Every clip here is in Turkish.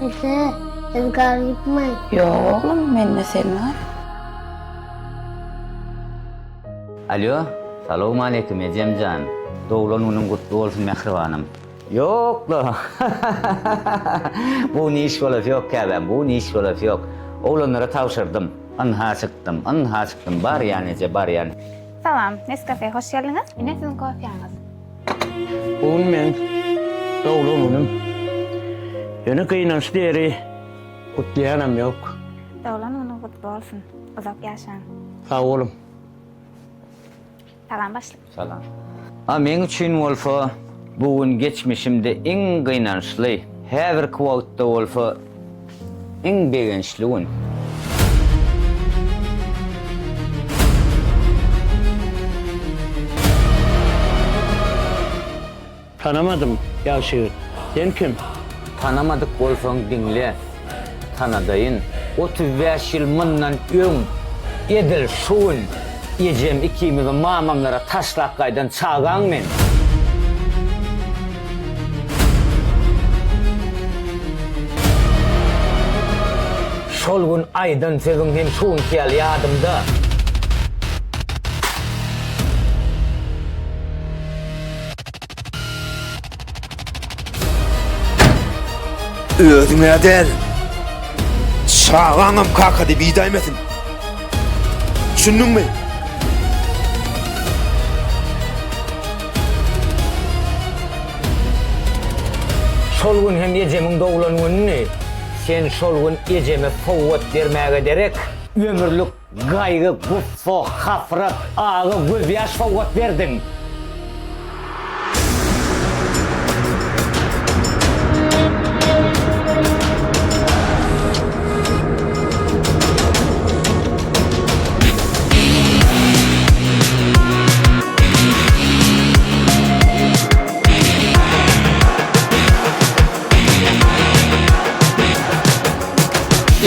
Ese, ezgar gitmey. Yok oğlum, ben de senin var. Alo, salamu aleyküm Ecemcan. Doğulanının kutlu olsun Mehribanım. Yok la. Bu ne iş olaf yok ya ben, bu ne iş olaf yok. Oğlanlara tavşırdım, anha çıktım, bar yani Ece, bar yani. Salam, Nescafe hoş geldiniz. Yine sizin kahveniz. Bugün men doğulanının yeni kıynaşlı yeri kutlayanam yok. Doğulan onu kutlu olsun. Uzak yaşayın. Sağ olun. Salam başla. Salam. Men üçün wolfa bugün geçmişimde en kıynançlı, her bir kuvvetde wolfa en beğençliğin. Tanımadım Yaşır. Sen kim? Tanımadık wolfan dinle. Tanıdayın. 35 yıl mından öň edil şuun. Ecem ikimizi mamamlara taşlak kaydan çağan men. Şol gün aydan sözün hem şuun kel yadımda. Özüne del. Çağanım kaka de bidaymesin. Düşündün mü? Şol gün hem Ecem'in doğulanını, sen şol gün Ecem'e kuvvet vermeye gerek, ömürlük gaygı, guffo, hafrat, ağı, göz yaş kuvvet verdin.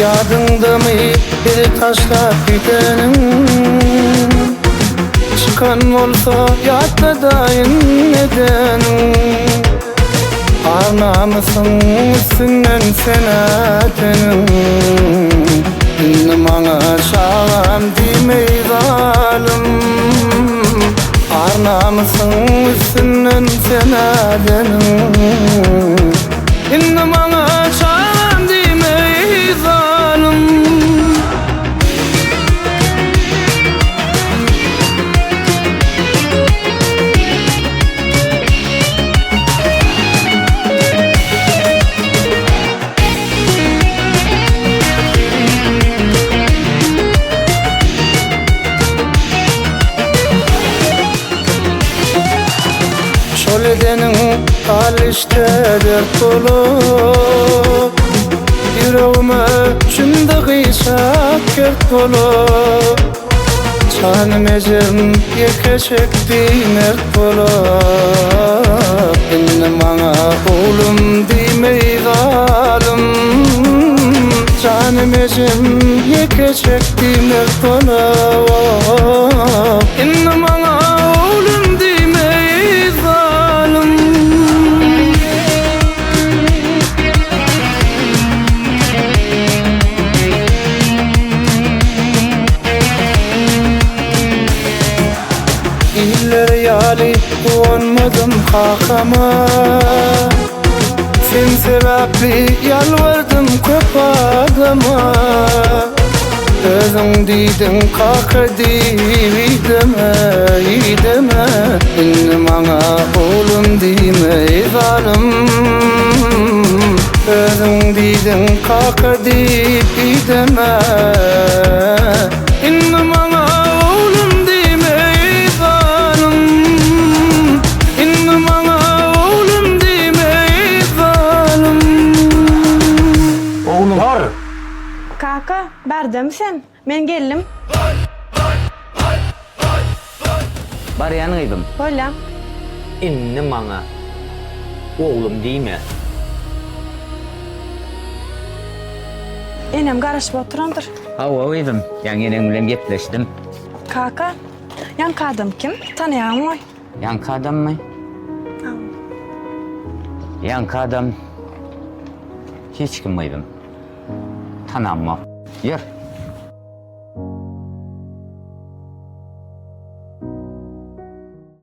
Yadında mı bir taşla gidenim? Çıkan olsa yadda dayın nedenim? Arnamışsın üstünden senetenim. İndim ana çağam dimey zalim. Arnamışsın üstünden senetenim. İndim ana çağam dimey zalim. Şöledenin alıştı dert dolu. Yüreğime şimdi kıysak kert dolu. Canım ecem yeke çekti mert dolu. Benim bana oğlum demey zalim. Canım ecem yeke çekti mert dolu. Benim bana oğlum demey zalim. İller yali olmadım kakama. Sen sebepli yalvardım köp adama. Özün deydin kaka deme, deme. Benim ana oğlum deme zalim. Özün deydin kaka deme. Benim ana oğlum deme zalim. Benim ana oğlum deme zalim. Oğlum var. Kaka, berde misin? Men geldim. Bar yanıydım. Böyle. İnni bana oğlum değil mi? Enem karışıp oturandır. Havaydım. Yani enemle gepleştim. Kaka, yan kadın kim? Tanıyan mı? Yankı adam mı? Yankı adam Hiç kim mıydın? Tananma. Yer.